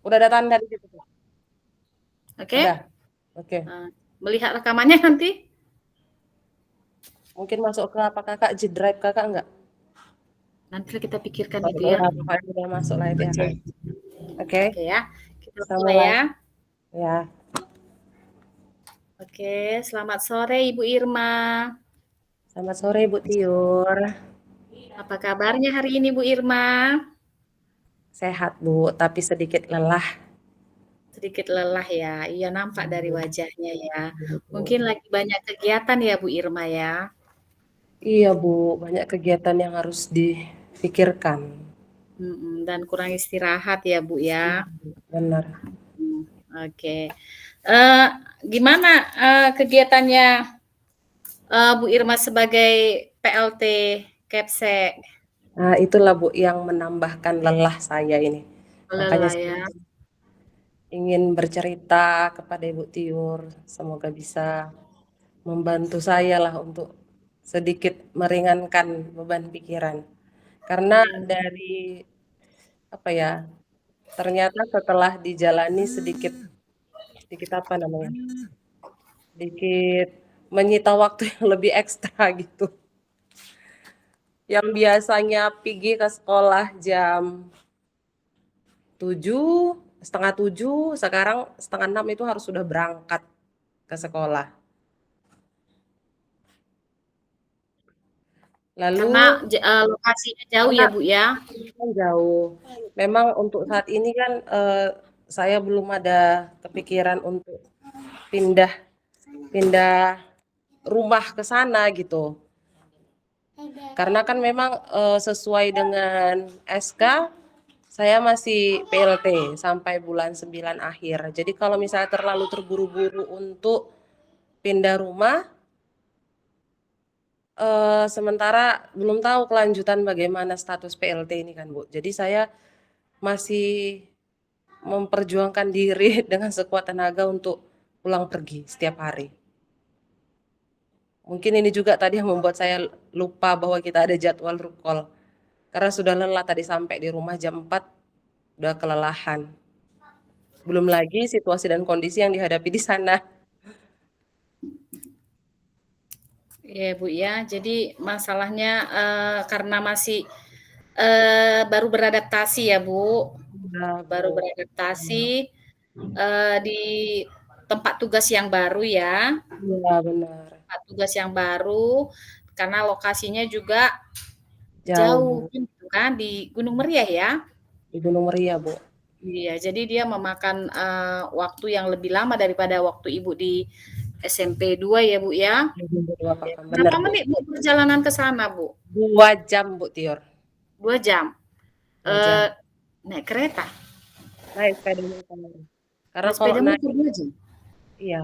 Udah ada tanda di situ, Bu? Oke? Udah? Oke. Melihat rekamannya nanti? Mungkin masuk ke apa Kakak, G Drive Kakak enggak? Nanti kita pikirkan Oh, itu ya. udah, pokoknya udah masuk lah itu ya, Oke. Kak. Oke, Oke ya. Kita kita mulai mulai. ya. Ya, Oke, selamat sore Ibu Irma. selamat sore Ibu Tiur. Apa kabarnya hari ini Bu Irma? Sehat Bu, tapi sedikit lelah. Sedikit lelah ya. Iya nampak dari Hmm, wajahnya ya. iya, Mungkin Bu. lagi banyak kegiatan ya Bu Irma ya. Iya Bu, banyak kegiatan yang harus dipikirkan. Dan kurang istirahat ya Bu ya. Benar. Hmm, Oke. Eh, Gimana kegiatannya Bu Irma sebagai PLT Kepse? Nah, itulah Bu yang menambahkan lelah saya ini. Makanya Lelah saya ya. ingin bercerita kepada Ibu Tiur. Semoga bisa membantu saya lah untuk sedikit meringankan beban pikiran. Karena Hmm, dari apa ya, ternyata setelah dijalani sedikit sedikit apa namanya? Sedikit menyita waktu yang lebih ekstra gitu. Yang biasanya pergi ke sekolah jam 7, setengah 7, sekarang setengah 6 itu harus sudah berangkat ke sekolah. karena Lalu lokasinya jauh karena ya Bu ya. kan jauh. Memang untuk saat ini kan saya belum ada kepikiran untuk pindah pindah rumah ke sana gitu. Karena kan memang sesuai dengan SK saya masih PLT sampai bulan 9 akhir. Jadi kalau misalnya terlalu terburu-buru untuk pindah rumah, sementara belum tahu kelanjutan bagaimana status PLT ini kan Bu. Jadi saya masih memperjuangkan diri dengan sekuat tenaga untuk pulang pergi setiap hari. Mungkin ini juga tadi yang membuat saya lupa bahwa kita ada jadwal rukol. Karena sudah lelah tadi sampai di rumah jam 4, udah kelelahan. Belum lagi situasi dan kondisi yang dihadapi di sana. Iya Bu ya. Jadi masalahnya karena masih baru beradaptasi ya Bu. Nah, Baru Bu. beradaptasi di tempat tugas yang baru ya. Iya, benar. Tempat tugas yang baru karena lokasinya juga Jauh, jauh Bu. gitu kan di Gunung Meriah ya. Di Gunung Meriah, Bu. Iya, jadi dia memakan waktu yang lebih lama daripada waktu Ibu di SMP 2 ya Bu ya. Di Gunung Dua Pakam. Benar, Berapa Bu. menit Bu perjalanan ke sana Bu? 2 jam, Bu Tior. 2 jam. 2 jam. Eh, Naik kereta. Naik sepeda motor. Karena Naik kalau sepeda naik, motor 2 jam. iya.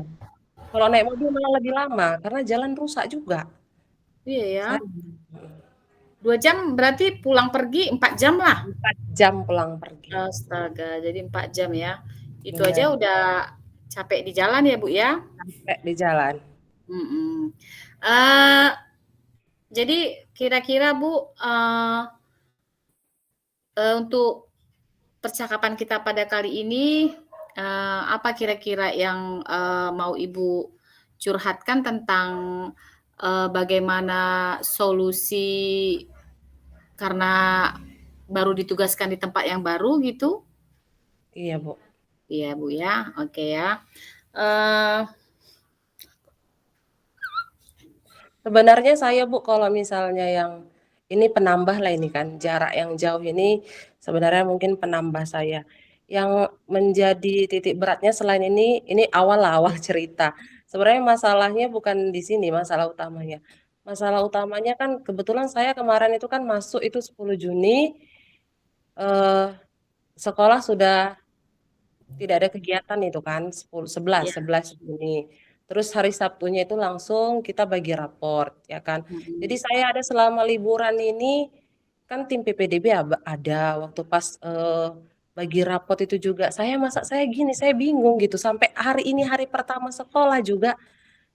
Kalau naik mobil malah lebih lama, karena jalan rusak juga. Iya ya. Saya 2 jam berarti pulang pergi 4 jam lah. 4 jam pulang pergi. Astaga, jadi 4 jam ya. Itu aja Benar. udah capek di jalan ya Bu ya. Sampai di jalan. Mhm. Eee, jadi kira-kira Bu, untuk percakapan kita pada kali ini, apa kira-kira yang, mau Ibu curhatkan tentang, bagaimana solusi karena baru ditugaskan di tempat yang baru gitu? Iya, Bu. Iya Bu ya, oke ya. Eee, Sebenarnya saya Bu, kalau misalnya yang ini penambah lah ini kan, jarak yang jauh ini sebenarnya mungkin penambah saya. Yang menjadi titik beratnya selain ini awal lah, awal cerita. Sebenarnya masalahnya bukan di sini masalah utamanya. Masalah utamanya kan kebetulan saya kemarin itu kan masuk itu 10 Juni, eh, sekolah sudah tidak ada kegiatan itu kan, 10, 11, ya, 11 Juni. Terus hari Sabtunya itu langsung kita bagi raport, ya kan. Jadi mhm, saya ada selama liburan ini, kan tim PPDB ada, waktu pas bagi raport itu juga. Saya gini, saya bingung gitu. Sampai hari ini hari pertama sekolah juga,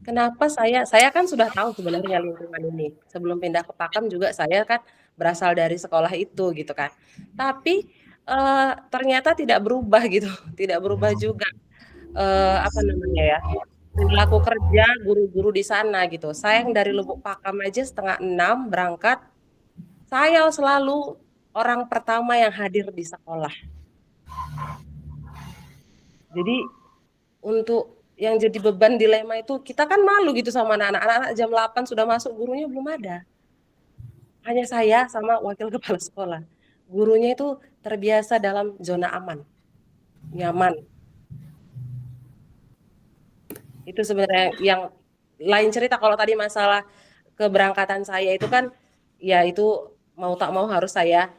kenapa saya kan sudah tahu sebenarnya lingkungan ini. Sebelum pindah ke Pakam juga saya kan berasal dari sekolah itu gitu kan. Tapi Ternyata tidak berubah gitu, tidak berubah juga, apa namanya ya, perilaku kerja guru-guru di sana gitu. Saya yang dari Lubuk Pakam aja 5:30 berangkat, saya selalu orang pertama yang hadir di sekolah. Jadi untuk yang jadi beban dilema itu kita kan malu gitu sama anak-anak. Anak-anak jam 8 sudah masuk, gurunya belum ada. Hanya saya sama wakil kepala sekolah. Gurunya itu terbiasa dalam zona aman, nyaman. Itu sebenarnya yang lain cerita kalau tadi masalah keberangkatan saya itu kan ya itu mau tak mau harus saya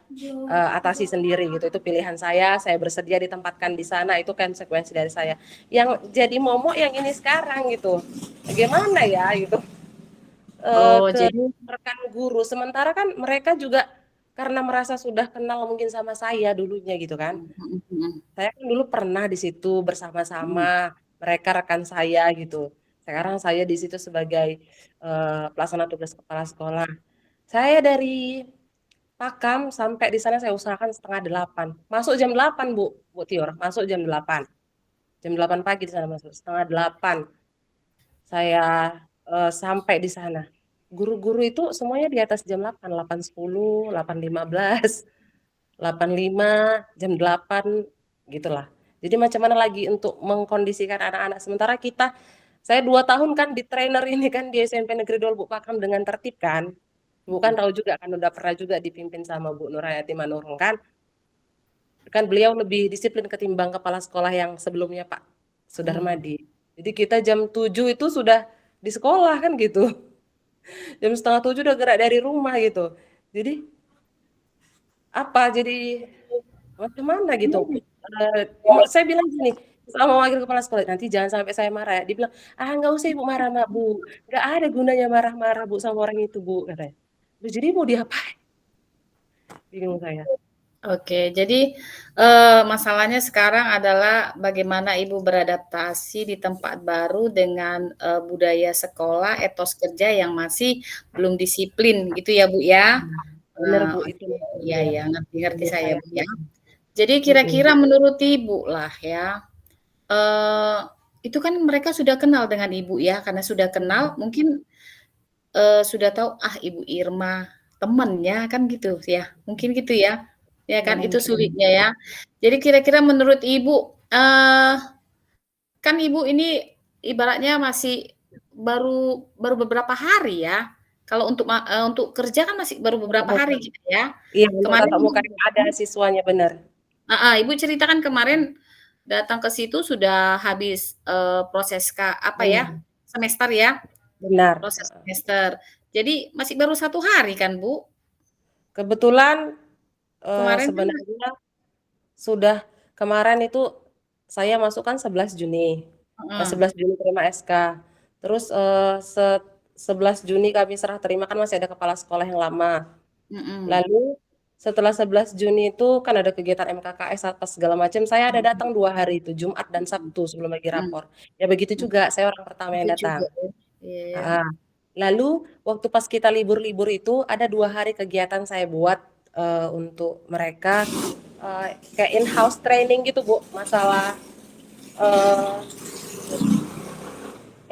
atasi sendiri gitu. Itu pilihan saya bersedia ditempatkan di sana itu konsekuensi dari saya. Yang jadi momok yang ini sekarang gitu. Bagaimana ya gitu. Oh, Ke jadi rekan guru. Sementara kan mereka juga karena merasa sudah kenal mungkin sama saya dulunya gitu kan. mhm mhm. Saya kan dulu pernah di situ bersama-sama Mhm. mereka rekan saya gitu. Sekarang saya di situ sebagai pelaksana tugas kepala sekolah. Saya dari Pakam sampai di sana saya usahakan 7:30. Masuk jam 8, Bu Tior. Masuk jam 8. Jam 8 pagi di sana masuk. 7:30 saya sampai di sana. Guru-guru itu semuanya di atas jam 8, 8:10, 8:15, 8:05, jam 8 gitulah. Jadi macam mana lagi untuk mengkondisikan anak-anak sementara kita saya 2 tahun kan di trainer ini kan di SMP Negeri Dolbuk Pakam dengan tertib kan. Ibu kan Mhm. tahu juga kan udah pernah juga dipimpin sama Bu Nurhayati Manurung kan. Kan beliau lebih disiplin ketimbang kepala sekolah yang sebelumnya Pak Mhm. Sudarmadi. Jadi kita jam 7 itu sudah di sekolah kan gitu. Jam setengah 7 udah gerak dari rumah gitu. Jadi apa jadi macam mana gitu. Saya bilang gini sama wakil kepala sekolah, nanti jangan sampai saya marah ya. Dia bilang, ah nggak usah ibu marah mak bu, nggak ada gunanya marah-marah bu sama orang itu bu katanya. Loh, jadi mau diapain? Bingung saya. Oke, jadi, masalahnya sekarang adalah bagaimana Ibu beradaptasi di tempat baru dengan, budaya sekolah, etos kerja yang masih belum disiplin gitu ya, Bu, ya? Bener bu itu Oke, iya maksudnya iya, ngerti-ngerti menurut saya, saya. Bu, ya. Jadi Mm-mm. kira-kira menurut Ibu lah ya, eee, itu kan mereka sudah kenal dengan Ibu ya, karena sudah kenal mungkin, sudah tahu, ah, Ibu Irma temennya, kan gitu ya, mungkin gitu ya? Ya Ya kan, itu mungkin. sulitnya ya. Jadi kira-kira menurut Ibu, kan Ibu ini ibaratnya masih baru baru beberapa hari ya, kalau untuk kerja kan masih baru Tatap beberapa muka. hari gitu ya. Iya untuk Kemarin tatap muka yang ada siswanya bener. heeh, Ibu cerita kan kemarin datang ke situ sudah habis, proses apa ya, Benar. semester ya, Benar. proses semester. Jadi masih baru 1 hari kan, Bu? Kebetulan Kemarin kan sebenarnya sudah kemarin itu saya masuk kan 11 Juni. heeh, 11 Juni terima SK. Terus 11 Juni kami serah terima kan masih ada kepala sekolah yang lama. mhm, Lalu setelah 11 Juni itu kan ada kegiatan MKKS apa segala macam. Saya ada mhm datang 2 hari itu, Jumat dan mhm Sabtu sebelum bagi mhm rapor. Ya begitu mhm, juga, saya orang pertama itu yang datang. juga ya, iya ya, Ah, lalu waktu pas kita libur-libur itu ada 2 hari kegiatan saya buat untuk mereka kayak in-house training gitu Bu, masalah eh,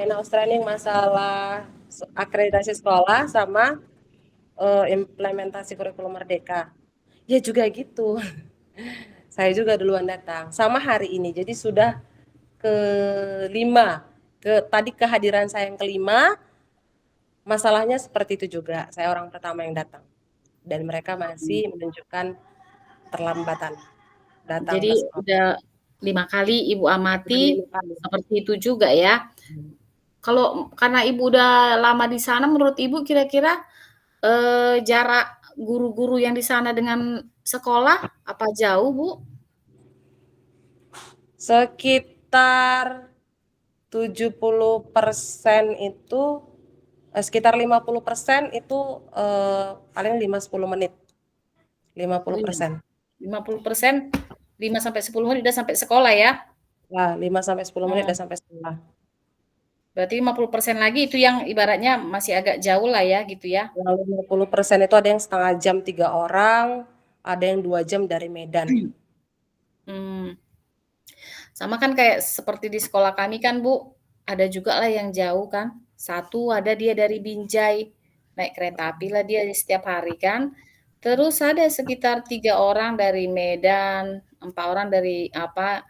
in-house training masalah akreditasi sekolah sama implementasi kurikulum merdeka. Ya juga gitu. Saya juga duluan datang. Sama hari ini. Jadi sudah kelima. Tadi kehadiran saya yang kelima, masalahnya seperti itu juga. Saya orang pertama yang datang. Dan mereka mhm. masih menunjukkan terlambatan datang Jadi ke sekolah. udah 5 kali Ibu Sudah amati 5 kali. seperti itu juga ya. Kalau karena Ibu udah lama di sana menurut Ibu kira-kira, jarak guru-guru yang di sana dengan sekolah apa jauh, Bu? Sekitar 70% itu, sekitar 50% itu paling 5-10 menit. lima Oh puluh iya, persen 50%, 5 sampai 10 menit udah sampai sekolah ya? Lah, 5-10 menit Mmm, udah sampai sekolah. berarti 50% lagi itu yang ibaratnya masih agak jauh lah ya gitu ya? Yang 50% itu ada yang setengah jam 3 orang, ada yang 2 jam dari Medan. Mmm, sama kan kayak seperti di sekolah kami kan, Bu, ada jugalah yang jauh kan. Satu ada dia dari Binjai, naik kereta apilah dia setiap hari kan. Terus ada sekitar 3 orang dari Medan, 4 orang dari apa,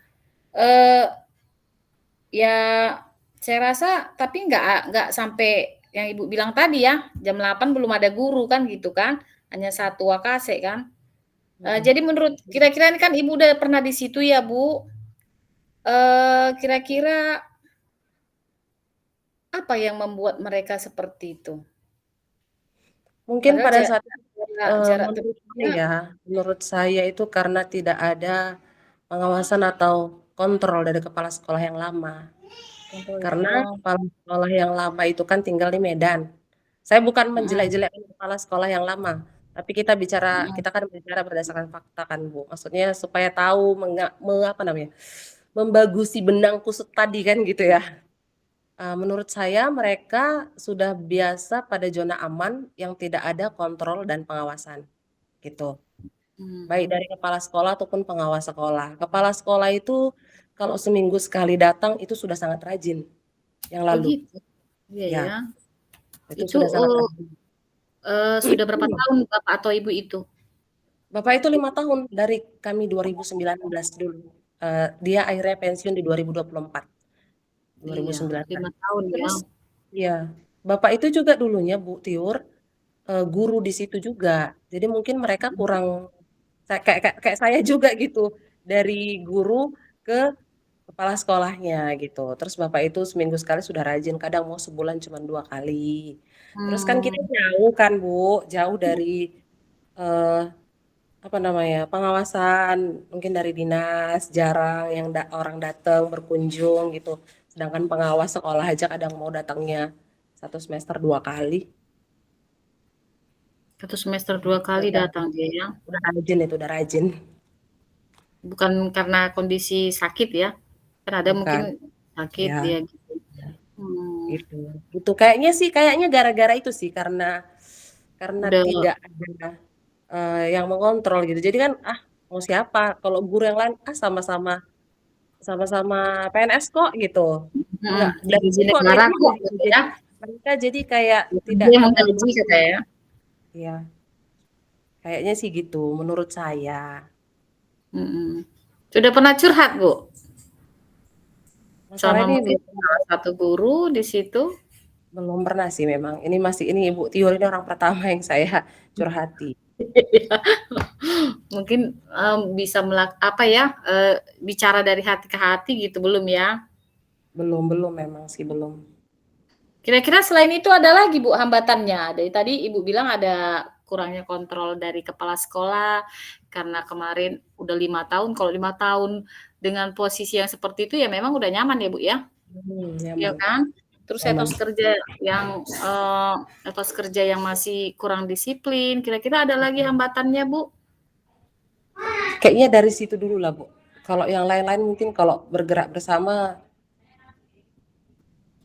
eee, ya saya rasa tapi nggak sampai yang Ibu bilang tadi ya, jam 8 belum ada guru kan gitu kan, hanya 1 wakase kan. Mhm. Jadi menurut kira-kira ini kan Ibu udah pernah di situ ya, Bu, kira-kira apa yang membuat mereka seperti itu? Mungkin Padahal pada saat jarak tempuhnya menurut saya itu karena tidak ada pengawasan atau kontrol dari kepala sekolah yang lama. Karena oh, kepala sekolah yang lama itu kan tinggal di Medan. Saya bukan mhm menjelek-jelekan kepala sekolah yang lama, tapi kita mhm kan bicara berdasarkan fakta kan, Bu. Maksudnya supaya tahu apa namanya, membagusi benang kusut tadi kan gitu ya. Menurut saya mereka sudah biasa pada zona aman yang tidak ada kontrol dan pengawasan, gitu. Baik mhm. dari kepala sekolah ataupun pengawas sekolah. Kepala sekolah itu kalau seminggu sekali datang itu sudah sangat rajin yang Oh lalu. gitu? Iya Ya, ya. itu Itu, sudah sangat rajin. sudah berapa tahun Bapak atau Ibu itu? Bapak itu 5 tahun dari kami 2019 dulu. Dia akhirnya pensiun di 2024, Iya, 2019. 5 tahun ya? Terus iya, Bapak itu juga dulunya Bu Tiur, guru di situ juga. Jadi mungkin mereka kurang kayak kayak kayak saya juga gitu, dari guru ke kepala sekolahnya gitu. Terus Bapak itu seminggu sekali sudah rajin, kadang mau sebulan cuma 2 kali. Terus kan kita Mmm, jauh kan Bu, jauh dari, eee apa namanya, pengawasan mungkin dari dinas, jarang yang orang datang berkunjung gitu. Sedangkan pengawas sekolah aja kadang mau datangnya 1 semester 2 kali. 1 semester 2 kali Udah datang dia ya? udah rajin itu, udah rajin. Bukan karena kondisi sakit ya? Kan ada Bukan, mungkin sakit ya, dia gitu. Mmm, gitu. Gitu kayaknya sih, kayaknya gara-gara itu sih karena udah tidak ada, yang mengontrol gitu. Jadi kan, mau siapa, kalau guru yang lain, sama-sama sama-sama PNS kok gitu. mhm, Enggak dari digaji situ negara akhirnya kok gitu ya? mereka jadi kayak Bukan tidak dia yang menggaji termotivasi. katanya ya? Iya, kayaknya sih gitu menurut saya. Mhm. Sudah pernah curhat, Bu? Masalah Sama ini mungkin salah satu guru di situ? belum pernah sih memang. Ini Ibu Tiur ini orang pertama yang saya curhati. Mungkin, bisa apa ya, bicara dari hati ke hati gitu, belum ya? Belum belum memang sih belum. Kira-kira selain itu ada lagi, Bu, hambatannya? Dari tadi Ibu bilang ada kurangnya kontrol dari kepala sekolah, karena kemarin udah 5 tahun, kalau 5 tahun dengan posisi yang seperti itu ya memang udah nyaman ya, Bu, ya? Iya Nyaman kan? Terus nyaman. etos kerja yang masih kurang disiplin, kira-kira ada lagi hambatannya, Bu? Kayaknya dari situ dulu lah, Bu. Kalau yang lain-lain mungkin kalau bergerak bersama,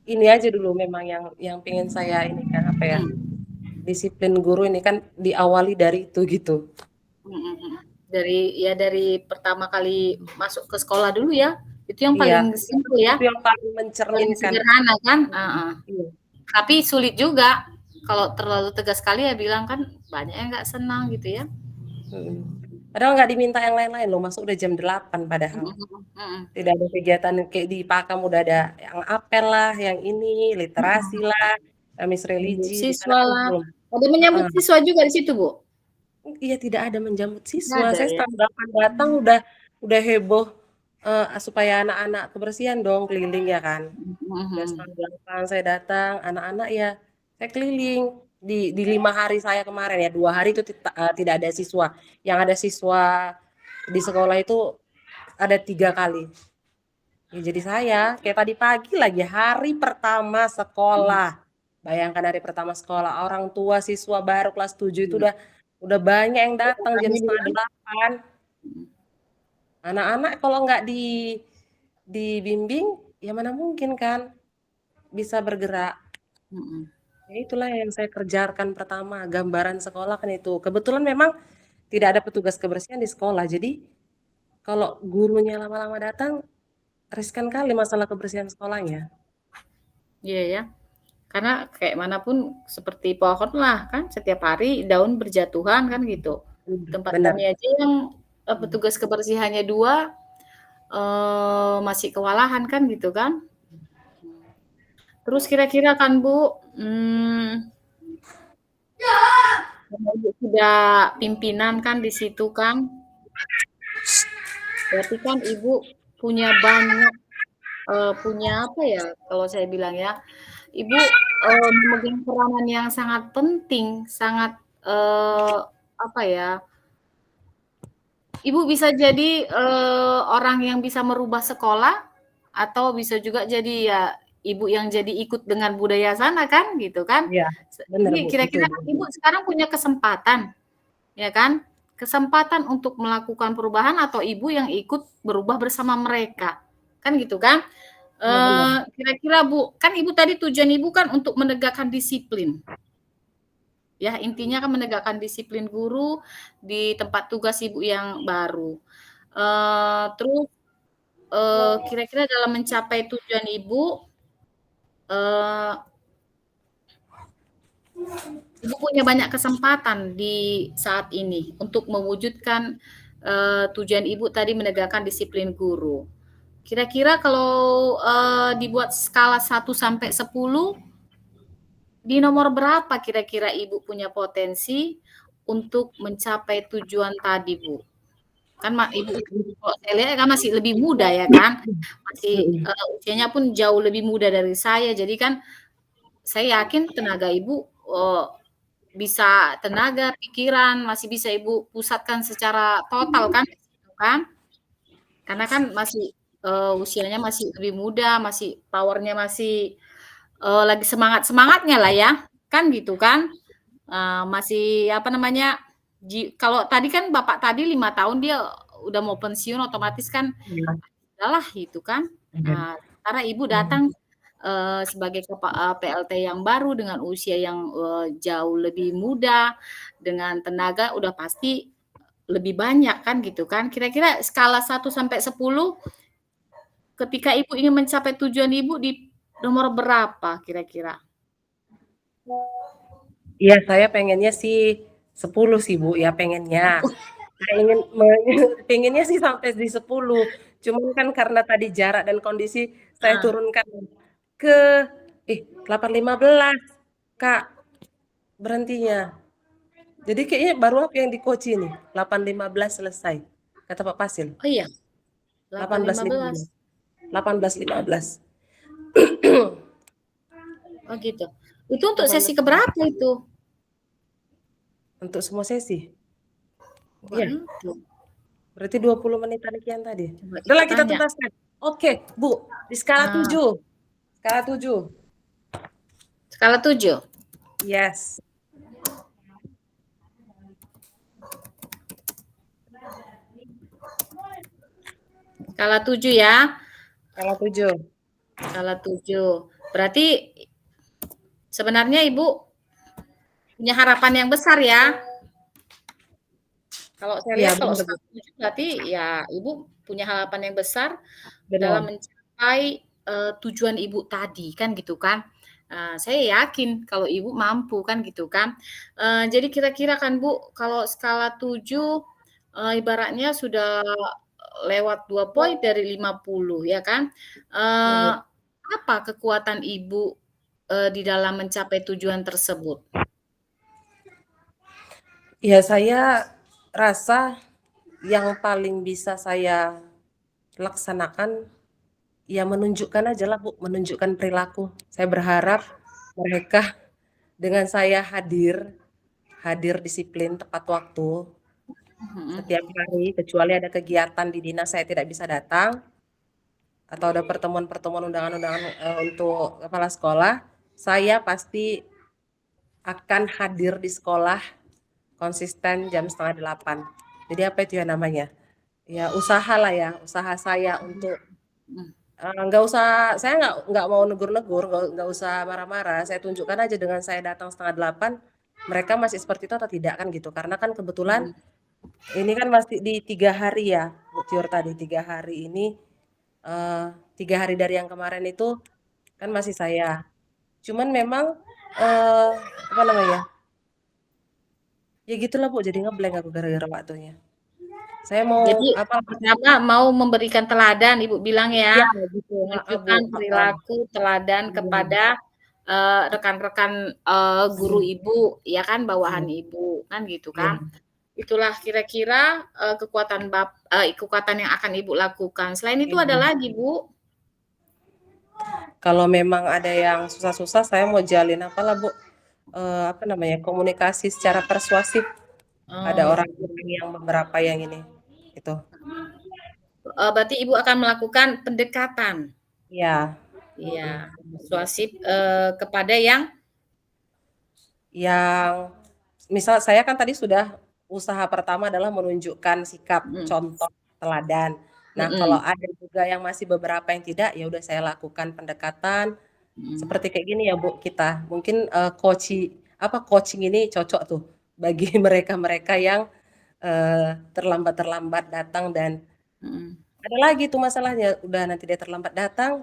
ini aja dulu memang yang pengen saya ini kan, apa ya, Mhm, disiplin guru ini kan diawali dari itu gitu. mhm mhm. Dari pertama kali masuk ke sekolah dulu ya, itu yang Iya, paling simpel ya, itu yang paling paling mencerminkan. sederhana kan? Heeh. Iya, Tapi sulit juga, kalau terlalu tegas sekali ya bilang kan banyak yang nggak senang gitu ya. mhm. Padahal nggak diminta yang lain-lain loh, masuk udah jam 8 padahal. Mhm mhm mhm. Tidak ada kegiatan kayak di Pakam udah ada yang apel lah, yang ini, literasi Mhm. lah, Kamis Menyambut religi, di sana siswa kan lah. belum. Ada menyambut Heeh. siswa juga di situ, Bu? Iya tidak ada menjemput Nggak siswa, ada saya ya? setengah 8 datang udah heboh, supaya anak-anak kebersihan dong keliling ya kan. Mhm Udah mhm. 7:30 saya datang, anak-anak ya saya keliling. Di 5 hari saya kemarin ya, 2 hari itu tidak ada siswa. Yang ada siswa di sekolah itu ada 3 kali. Ya jadi saya kayak tadi pagi lagi hari pertama Mhm sekolah. Bayangkan hari pertama sekolah, orang tua siswa baru kelas 7 itu mhm. udah banyak yang datang jam Suasananya setengah dia delapan. mhm Anak-anak kalau nggak dibimbing, ya mana mungkin kan bisa bergerak. mhm Ya itulah yang saya kerjakan pertama, gambaran sekolah kan itu. Kebetulan memang tidak ada petugas kebersihan di sekolah, jadi kalau gurunya lama-lama datang, riskan kali masalah kebersihan sekolahnya. Iya ya. Karena kayak manapun seperti pohon lah kan setiap hari daun berjatuhan kan gitu. Tempat Benar. kami aja yang, petugas kebersihannya 2 masih kewalahan kan gitu kan. Terus kira-kira kan Bu, karena Ibu sudah pimpinan kan di situ kan, berarti kan Ibu punya banyak, punya apa ya, kalau saya bilang ya, Ibu, memegang peranan yang sangat penting, sangat, apa ya, Ibu bisa jadi, orang yang bisa merubah sekolah, atau bisa juga jadi ya ibu yang jadi ikut dengan budaya sana kan, gitu kan. Iya, benar Jadi Bu, kira-kira setuju. Ibu sekarang punya kesempatan, ya kan, kesempatan untuk melakukan perubahan atau Ibu yang ikut berubah bersama mereka, kan gitu kan. Iya benar. Kira-kira Bu, kan Ibu tadi tujuan Ibu kan untuk menegakkan disiplin. Ya, intinya kan menegakkan disiplin guru di tempat tugas Ibu yang baru. Terus, kira-kira dalam mencapai tujuan Ibu, eee, Ibu punya banyak kesempatan di saat ini untuk mewujudkan, tujuan Ibu tadi menegakkan disiplin guru. Kira-kira kalau, dibuat skala 1 sampai 10, di nomor berapa kira-kira Ibu punya potensi untuk mencapai tujuan tadi, Bu? Kan Ibu kalau saya lihat kan masih lebih muda ya kan, masih, Mhm. usianya pun jauh lebih muda dari saya. Jadi kan saya yakin tenaga Ibu, bisa tenaga, pikiran, masih bisa Ibu pusatkan secara total kan di situ kan. Karena kan masih, usianya masih lebih muda, masih power-nya masih, lagi semangat-semangatnya lah ya, kan gitu kan. Masih apa namanya, kalau tadi kan Bapak tadi 5 tahun dia udah mau pensiun otomatis kan Iya. udahlah gitu kan. Mhm. Sementara Ibu Mhm. datang, sebagai PLT yang baru dengan usia yang, jauh lebih muda, dengan tenaga udah pasti lebih banyak kan gitu kan. Kira-kira skala 1 sampai 10 ketika Ibu ingin mencapai tujuan Ibu di nomor berapa kira-kira? Iya, saya pengennya sih 10 sih, Bu, ya pengennya. Saya ingin pengennya sih sampai di 10, cuman kan karena tadi jarak dan kondisi saya Heeh. turunkan ke 8.15, Kak, berhentinya. Jadi kayaknya baru aku yang di-coach ini, 8.15 selesai, kata Pak Fasil. Oh iya, 8.15. 18.15. 18.15. Oh gitu. Itu untuk sesi ke 18.15 berapa itu? untuk semua sesi. Iya, Waduh, berarti 20 menitan sekian tadi. coba Ibu Udahlah kita tanya. tuntaskan. Oke, Bu, di skala Nah, 7. Skala 7. skala 7. Yes. Skala 7 ya. Skala 7. Skala 7. Berarti sebenarnya Ibu punya harapan yang besar ya. Kalau saya Iya, lihat kalau benar, Bu. skala 7 berarti ya Ibu punya harapan yang besar dalam Benar. mencapai, tujuan Ibu tadi kan gitu kan. Saya yakin kalau Ibu mampu kan gitu kan. Jadi kira-kira kan Bu kalau skala 7, ibaratnya sudah lewat 2 poin dari 50 ya kan. Iya, Eee, Bu. apa kekuatan Ibu, di dalam mencapai tujuan tersebut? Ya, saya rasa yang paling bisa saya laksanakan, ya menunjukkan ajalah, Bu, menunjukkan perilaku. Saya berharap mereka dengan saya hadir, hadir disiplin tepat waktu Mhm, setiap hari, kecuali ada kegiatan di dinas saya tidak bisa datang, atau ada pertemuan-pertemuan undangan-undangan, untuk kepala sekolah, saya pasti akan hadir di sekolah konsisten jam 7:30. Jadi apa itu ya namanya, ya usahalah ya, usaha saya untuk, mhm, nggak usah saya nggak mau negur-negur, nggak usah marah-marah, saya tunjukkan aja dengan saya datang 7:30, mereka masih seperti itu atau tidak kan gitu. Karena kan kebetulan mhm, ini kan masih di 3 hari ya, Tiur tadi 3 hari ini, 3 hari dari yang kemarin itu kan masih saya. Cuman memang, eee, apa namanya, ya gitulah Bu, jadi nge-blank aku gara-gara waktunya. Saya Jadi mau apa pertama mau memberikan teladan Ibu bilang ya, iya gitu, heeh Bu, menunjukkan heeh. perilaku teladan Iya, kepada, rekan-rekan, guru mhm, Ibu, ya kan, bawahan iya, Ibu, kan gitu iya. kan. Itulah kira-kira, kekuatan yang akan Ibu lakukan. Selain itu ada Iya. lagi, Bu? Kalau memang ada yang susah-susah saya mau jalin apalah Bu, apa namanya, komunikasi secara persuasif. Ada Oh, orang gitu. yang beberapa yang ini, gitu. Mhm. Berarti Ibu akan melakukan pendekatan? Iya, Iya, persuasif, kepada yang yang misal saya kan tadi sudah usaha pertama adalah menunjukkan sikap, mhm, contoh, teladan. Nah, kalau mhm, ada juga yang masih beberapa yang tidak, ya udah saya lakukan pendekatan mhm, seperti kayak gini ya, Bu, kita. Mungkin, coaching ini cocok tuh bagi mereka-mereka yang, terlambat-terlambat datang dan mhm, ada lagi tuh masalahnya, udah nanti dia terlambat datang,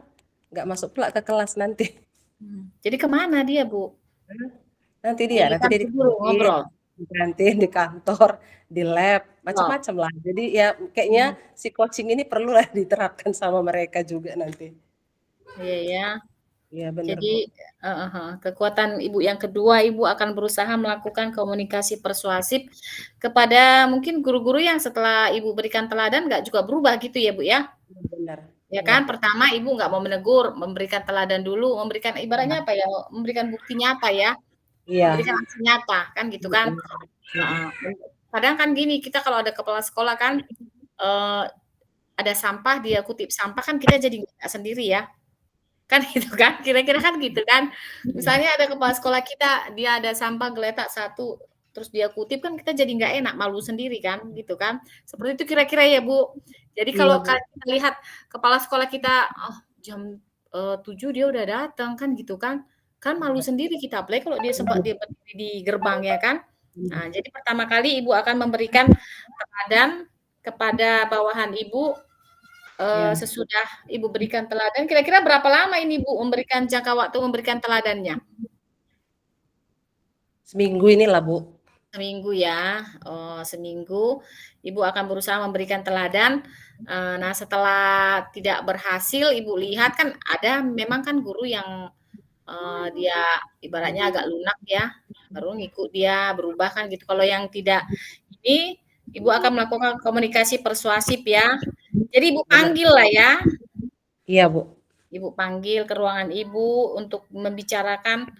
nggak masuk pula ke kelas nanti. mhm. Jadi ke mana dia, Bu? Di Nanti dia di kantor guru kantin, ngobrol? di kantor, di lab, Oh, macam-macam lah. Jadi ya kayaknya mmm, si coaching ini perlulah diterapkan sama mereka juga nanti. iya ya. Iya bener, Jadi Bu. heeh heeh, kekuatan Ibu yang kedua, Ibu akan berusaha melakukan komunikasi persuasif kepada mungkin guru-guru yang setelah Ibu berikan teladan nggak juga berubah gitu ya, Bu, ya? Iya bener. Ya Iya, kan, pertama Ibu nggak mau menegur, memberikan teladan dulu, memberikan ibaratnya iya, apa ya, memberikan bukti nyata ya, iya, memberikan aksi nyata, kan gitu kan. mhm, Heeh, mhm. kadang kan gini, kita kalau ada kepala sekolah kan, eee, ada sampah, dia kutip sampah kan kita jadi nggak sendiri ya. Kan gitu kan, kira-kira kan gitu kan. Iya, Misalnya ada kepala sekolah kita, dia ada sampah geletak satu, terus dia kutip kan kita jadi nggak enak, malu sendiri kan, gitu kan. Seperti itu kira-kira ya, Bu. Jadi iya, kalau Bu. kita lihat kepala sekolah kita, oh jam, 7 dia udah datang kan gitu kan. Kan malu Iya, sendiri kita, apalagi kalau dia sempat mhm, dia berdiri di gerbang ya kan. Nah, mhm. jadi pertama kali Ibu akan memberikan teladan kepada bawahan Ibu. Iya, Sesudah Ibu berikan teladan, kira-kira berapa lama ini Bu memberikan jangka waktu memberikan teladannya? seminggu inilah, Bu. Seminggu ya? Oh, seminggu Ibu akan berusaha memberikan teladan, nah setelah tidak berhasil Ibu lihat kan ada memang kan guru yang, dia ibaratnya agak lunak ya, baru ngikut dia, berubah kan gitu. Kalau yang tidak ini, Ibu akan melakukan komunikasi persuasif ya. Jadi Ibu Bener. panggil lah ya. Iya, Bu. Ibu panggil ke ruangan Ibu untuk membicarakan,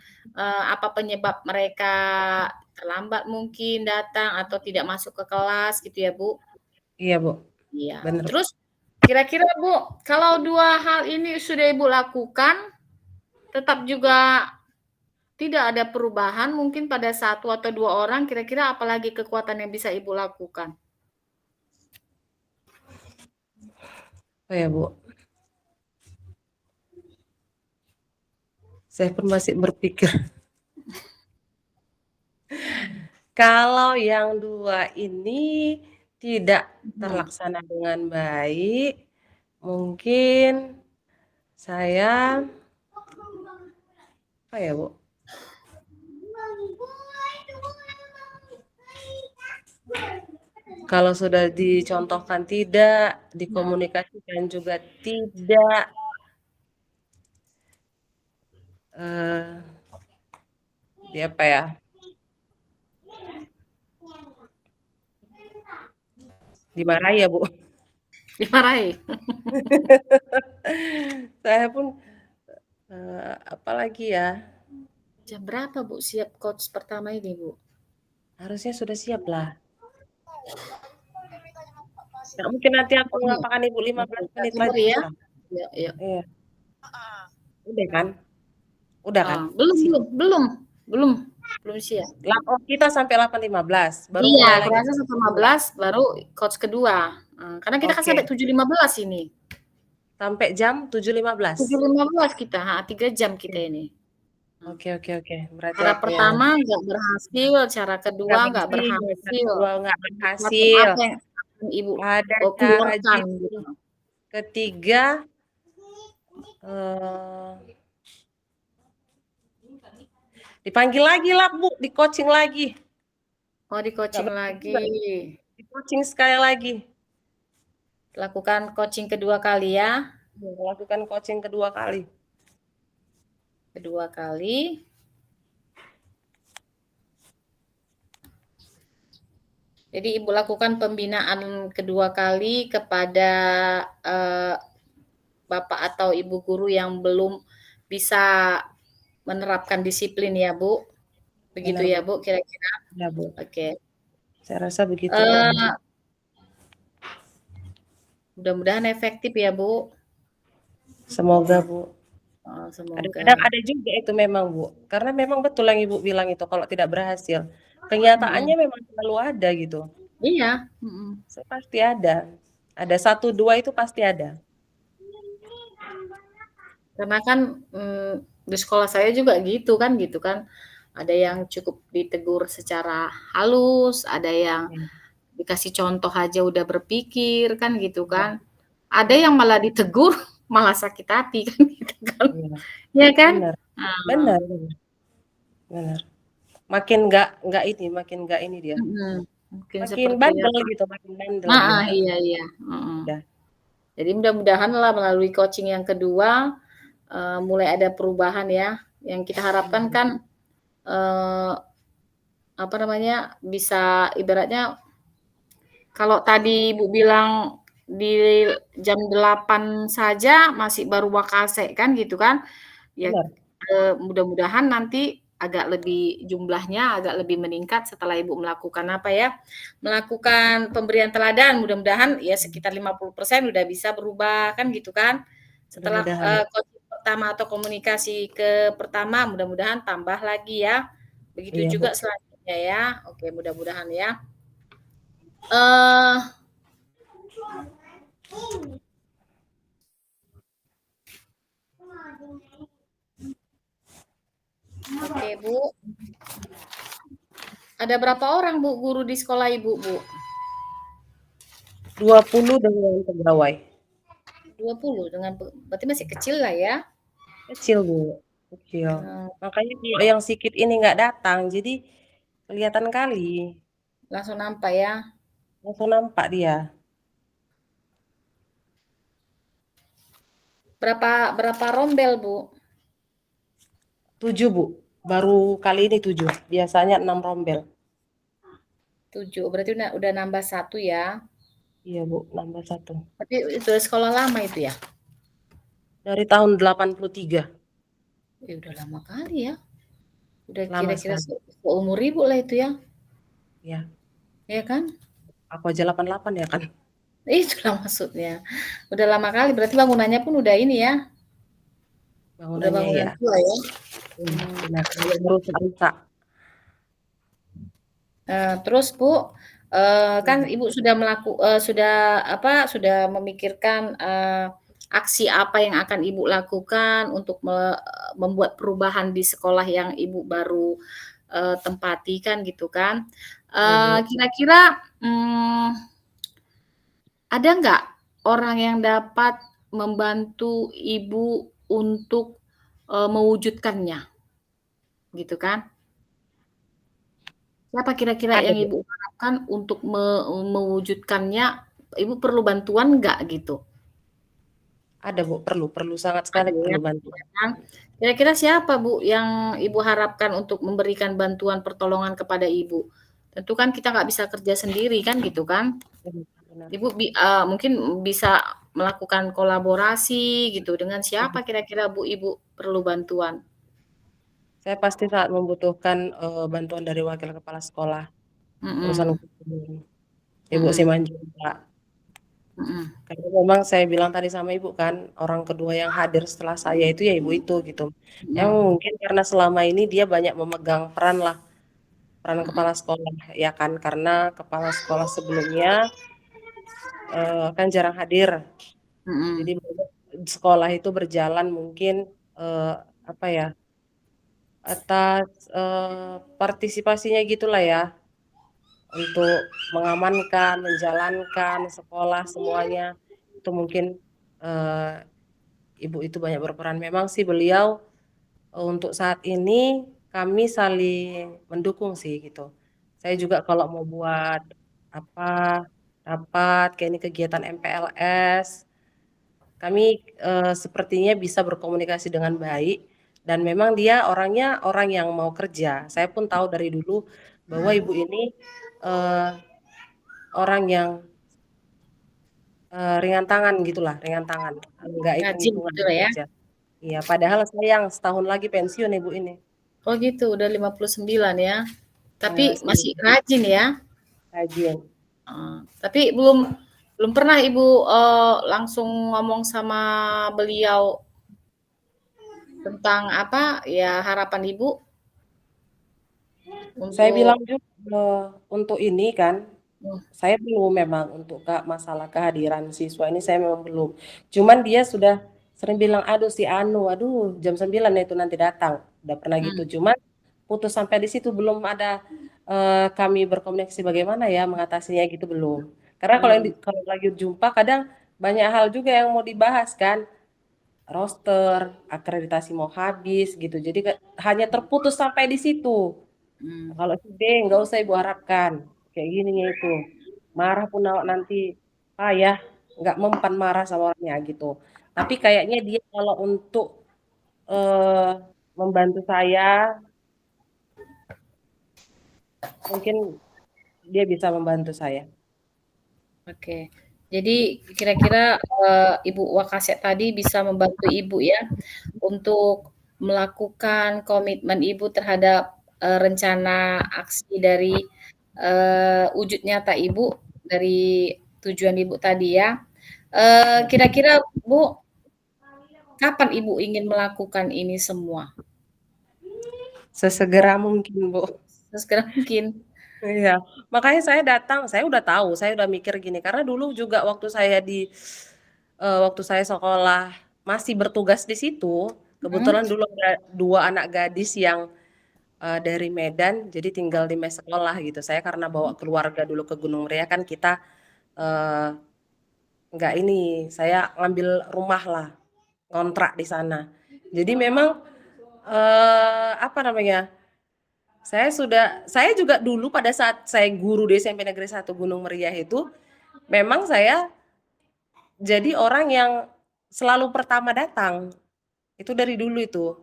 apa penyebab mereka terlambat mungkin datang atau tidak masuk ke kelas gitu ya, Bu? Iya, Bu. Iya. Bener. Terus kira-kira, Bu, kalau 2 hal ini sudah Ibu lakukan, tetap juga tidak ada perubahan mungkin pada 1 atau 2 orang, kira-kira apalagi kekuatan yang bisa Ibu lakukan? Oh ya, Bu. Saya pun masih berpikir. Kalau yang 2 ini tidak Mhm. terlaksana dengan baik, mungkin saya apa ya, Bu, kalau sudah dicontohkan tidak, Mhm. dikomunikasikan juga tidak, eee, di apa ya, dimarahi ya, Bu. Dimarahi? Saya pun, apalagi ya, Jam berapa, Bu, siap coach pertama ini, Bu? harusnya sudah siap lah. Nggak mungkin nanti aku Oh, ngapakan Ibu 15 minta menit nomor lagi ya? bisa. Iya iya. Iya, udah kan? Udah kan? Belum Siap. belum belum belum belum siap. Oh kita sampai 8.15, baru Iya, mulai lagi. kerasa 1.15 baru coach kedua, karena kita kan sampai Oke, 7.15 ini. sampai jam 7.15. 7.15 kita, 3 jam kita Oke, ini. oke, oke, oke. Berarti Cara aku pertama nggak berhasil, cara kedua nggak nggak berhasil, berhasil. kedua nggak Pendekatan berhasil. apa yang Ibu, Ada cara keluarkan jitu. gitu? Ketiga, eee, dipanggil lagi lah Bu, di-coaching lagi. Oh, Nggak di-coaching betul lagi. juga, di-coaching sekali lagi. Lakukan coaching kedua kali ya. Lakukan coaching kedua kali. Kedua kali. Jadi Ibu lakukan pembinaan kedua kali kepada Bapak atau Ibu guru yang belum bisa menerapkan disiplin ya, Bu. Begitu Benar ya, Bu. Bu, kira-kira? Ya Bu, Oke. saya rasa begitu Bu. Uh, mudah-mudahan efektif ya, Bu. Semoga Bu. Oh, Kadang-kadang semoga. ada juga itu memang Bu, karena memang betul yang Ibu bilang itu kalau tidak berhasil, Mm-mm. kenyataannya memang selalu ada gitu. Iya. Mm-mm. Pasti ada satu dua itu pasti ada. Karena kan di sekolah saya juga gitu kan. Ada yang cukup ditegur secara halus, ada yang Ya, dikasih contoh aja udah berpikir kan gitu ya, kan. Ada yang malah ditegur malah sakit hati kan gitu kan. iya, Ya kan? benar, Nah, benar, benar, benar. Makin nggak ini dia, mungkin makin seperti bandel apa? gitu, makin bandel dia. Heeh, iya iya. Heeh. Udah, Jadi mudah-mudahan lah melalui coaching yang kedua mulai ada perubahan ya. Yang kita harapkan iya, kan eh, apa namanya bisa ibaratnya kalau tadi Ibu bilang di jam 8 saja masih baru wakase kan gitu kan. Ya benar, mudah-mudahan nanti agak lebih jumlahnya agak lebih meningkat setelah Ibu melakukan apa ya? Melakukan pemberian teladan mudah-mudahan ya sekitar 50% udah bisa berubah kan gitu kan. Setelah mudah-mudahan. coaching pertama atau komunikasi ke pertama mudah-mudahan tambah lagi ya. Begitu Iya, Bu. juga selanjutnya ya. Oke, mudah-mudahan ya. Eh oke, Bu. Ada berapa orang Bu guru di sekolah Ibu, Bu? 20 dengan pegawai. 20 dengan berarti masih kecil lah ya. Kecil, Bu, kecil. Hmm, Makanya kalau yang sikit ini nggak datang, jadi kelihatan kali, langsung nampak ya. langsung nampak dia. Berapa rombel, Bu? 7 Bu, baru kali ini 7, biasanya 6 rombel. 7. Berarti udah nambah satu ya. Iya Bu, nambah satu. Tapi itu sekolah lama itu ya? Dari tahun 83, Udah lama kali ya. Udah lama kira-kira sekali. seumur Ibu lah itu ya. Ya, Ya kan? aku aja 88 ya kan. Itulah maksudnya. Udah lama kali berarti bangunannya pun udah ini ya. Udah Bangunannya bangunan ya. tua ya. Iya, benar. Banyak merusak-rusak. Terus Bu, kan Iya, Ibu sudah memikirkan, aksi apa yang akan Ibu lakukan untuk membuat perubahan di sekolah yang Ibu baru, tempati kan gitu kan. iya Bu. Kira-kira, ada nggak orang yang dapat membantu Ibu untuk, mewujudkannya, gitu kan? Siapa kira-kira Ada yang Bu. Ibu harapkan untuk mewujudkannya, Ibu perlu bantuan nggak gitu? Ada Bu, perlu, perlu sangat sekali Ada ya, perlu ya bantuan. kan? Kira-kira siapa Bu yang Ibu harapkan untuk memberikan bantuan pertolongan kepada Ibu? Tentu kan kita nggak bisa kerja sendiri kan gitu kan? Benar, benar. Ibu mungkin bisa melakukan kolaborasi gitu, dengan siapa kira-kira Bu, Ibu perlu bantuan? Saya pasti saat membutuhkan bantuan dari wakil kepala sekolah, urusan Mhm, guru, Ibu mhm, Simanjuntak. mhm, Karena memang saya bilang tadi sama Ibu kan, orang kedua yang hadir setelah saya itu ya Ibu itu gitu. Yang mhm, mungkin karena selama ini dia banyak memegang peran lah, peran mhm, kepala sekolah ya kan, karena kepala sekolah sebelumnya kan jarang hadir. Jadi mhm, sekolah itu berjalan mungkin eh, apa ya, atas partisipasinya gitulah ya. untuk mengamankan, menjalankan sekolah semuanya. Itu mungkin, eee, ibu itu banyak berperan. Memang sih beliau, untuk saat ini kami saling mendukung sih gitu. Saya juga kalau mau buat apa, rapat kayak ini kegiatan MPLS, kami, sepertinya bisa berkomunikasi dengan baik dan memang dia orangnya orang yang mau kerja. Saya pun tahu dari dulu bahwa ibu ini, eee, orang yang, ringan tangan gitulah, ringan tangan, nggak Rajin hitung-hitungan gitu lah ya? kerja. Iya, padahal sayang setahun lagi pensiun ibu ini. Oh gitu, udah 59 ya? Tapi Ya, masih sembilan rajin ya? rajin. Tapi belum belum pernah Ibu, langsung ngomong sama beliau tentang apa, ya harapan Ibu Saya bilang untuk juga, untuk ini kan, mmm, saya belum memang untuk masalah kehadiran siswa ini saya memang belum. Cuman dia sudah sering bilang, "Aduh si Anu, aduh jam 9 itu nanti datang." Udah pernah gitu. mmm, Cuman putus sampai di situ belum ada, kami berkomunikasi bagaimana ya mengatasinya gitu belum. Karena mmm, kalau lagi jumpa kadang banyak hal juga yang mau dibahas kan, roster, akreditasi mau habis gitu. Jadi hanya terputus sampai di situ. mmm, Kalau si B nggak usah ibu harapkan, kayak gini itu. Marah pun awak nanti payah, nggak mempan marah sama orangnya gitu. Tapi kayaknya dia kalau untuk eh, membantu saya, mungkin dia bisa membantu saya. oke. Jadi kira-kira, Ibu Wakasek tadi bisa membantu Ibu ya, untuk melakukan komitmen Ibu terhadap, rencana aksi dari, wujud nyata Ibu, dari tujuan Ibu tadi ya. Kira-kira Bu, kapan Ibu ingin melakukan ini semua? Sesegera mungkin, Bu. Sesegera mungkin? Iya, makanya saya datang, saya udah tahu, saya udah mikir gini, karena dulu juga waktu saya sekolah masih bertugas di situ, Mhm, kebetulan dulu ada 2 anak gadis yang dari Medan, jadi tinggal di mes sekolah gitu. Saya karena bawa keluarga dulu ke Gunung Ria kan kita, eee, nggak ini, saya ngambil rumah lah, ngontrak di sana. Jadi memang, apa namanya, saya juga dulu pada saat saya guru di SMP Negeri 1 Gunung Meriah itu, memang saya jadi orang yang selalu pertama datang, itu dari dulu itu.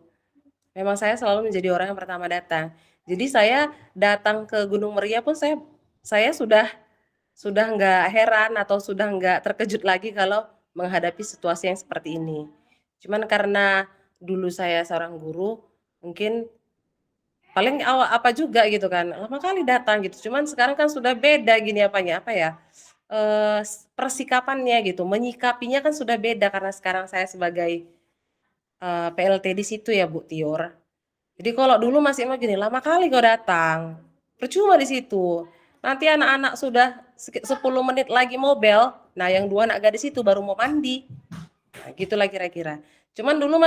Memang saya selalu menjadi orang yang pertama datang. Jadi saya datang ke Gunung Meriah pun saya sudah nggak heran atau sudah nggak terkejut lagi kalau menghadapi situasi yang seperti ini. Cuman karena dulu saya seorang guru, mungkin paling apa juga gitu kan, lama kali datang gitu. Cuman sekarang kan sudah beda gini apanya, apa ya, persikapannya gitu, menyikapinya kan sudah beda karena sekarang saya sebagai, PLT di situ ya Bu Tior. Jadi kalau dulu masih mah gini, lama kali kau datang, percuma di situ. Nanti anak-anak sudah 10 menit lagi mau bel, nah yang 2 anak gadis itu baru mau mandi. Nah, gitulah kira-kira. Cuman dulu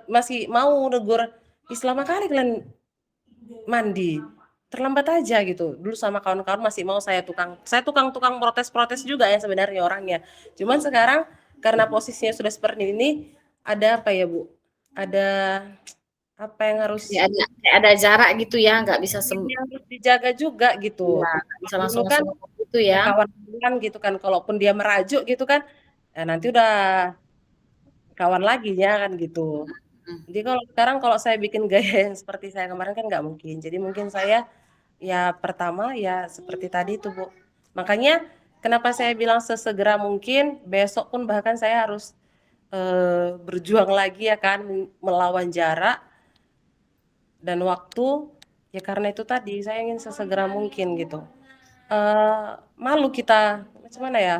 masih mau negur, "Ih, lama kali kalian mandi, terlambat aja," gitu. Dulu sama kawan-kawan masih mau saya tukang-tukang protes-protes juga ya sebenarnya orangnya. Cuman sekarang karena posisinya sudah seperti ini, ada apa ya Bu, ada apa yang harus kayak ada jarak gitu ya, nggak bisa ini harus dijaga juga gitu. iya, nggak bisa Dulu langsung kan langsung ngomong gitu ya ya. kawan kan gitu kan, kalaupun dia merajuk gitu kan, nanti udah kawan lagi ya kan gitu. Mhm. Jadi kalau sekarang kalau saya bikin gaya yang seperti saya kemarin kan nggak mungkin. Jadi mungkin saya ya pertama ya seperti tadi itu Bu. Makanya kenapa saya bilang sesegera mungkin, besok pun bahkan saya harus berjuang lagi ya kan melawan jarak dan waktu ya karena itu tadi saya ingin sesegera mungkin gitu. Malu kita macam mana ya,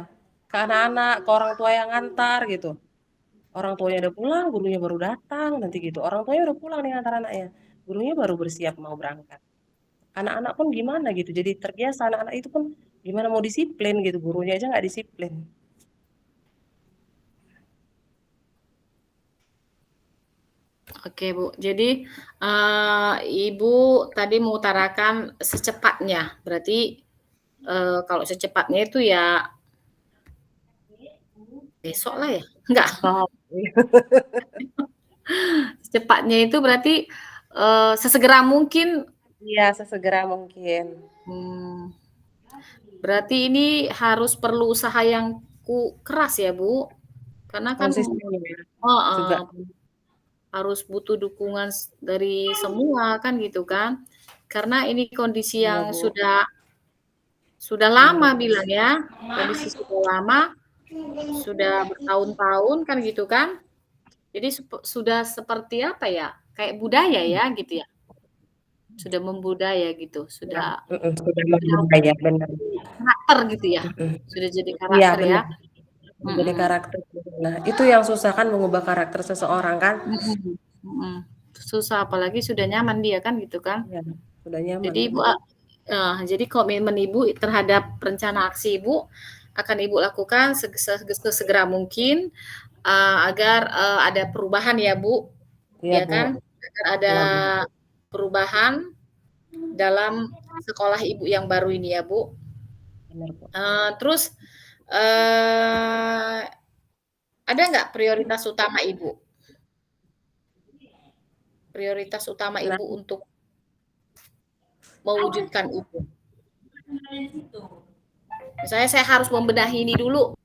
ke anak-anak, ke orang tua yang ngantar gitu. Orang tuanya udah pulang, gurunya baru datang, nanti gitu. Orang tuanya udah pulang nih ngantar anaknya, gurunya baru bersiap mau berangkat. Anak-anak pun gimana gitu, jadi terbiasa anak-anak itu pun gimana mau disiplin gitu, gurunya aja nggak disiplin. Oke, Bu. Jadi, Ibu tadi mengutarakan secepatnya, berarti Kalau secepatnya itu ya besok lah ya? Enggak, Besok. secepatnya itu berarti, sesegera mungkin. Iya, sesegera mungkin. Mmm, berarti ini harus perlu usaha yang keras ya, Bu? Karena kan Konsisten ya, juga. heeh, harus butuh dukungan dari semua kan gitu kan. Karena ini kondisi Iya, yang Bu. sudah Benar. lama bilang ya, kondisi sudah lama, sudah bertahun-tahun kan gitu kan. Jadi sudah seperti apa ya, kayak budaya ya gitu ya, sudah membudaya gitu, Iya, sudah sudah sudah membudaya, benar. karakter gitu ya, Mhm. sudah jadi Iya, karakter ya. benar. Jadi Mhm, karakter. Nah, itu yang susah kan mengubah karakter seseorang kan? mhm, mhm. Susah apalagi sudah nyaman dia kan gitu kan. Iya, sudah nyaman, Jadi Ibu benar. jadi komitmen Ibu terhadap rencana aksi Ibu akan Ibu lakukan sesegera mungkin, agar, ada perubahan ya Bu, Iya, ya Bu. kan? Agar ada Iya, Bu. perubahan dalam sekolah Ibu yang baru ini ya Bu. Benar, Bu. Terus, eee, ada nggak prioritas utama Ibu? Prioritas utama Nah, Ibu untuk mewujudkan itu? Misalnya saya harus membenahi ini dulu.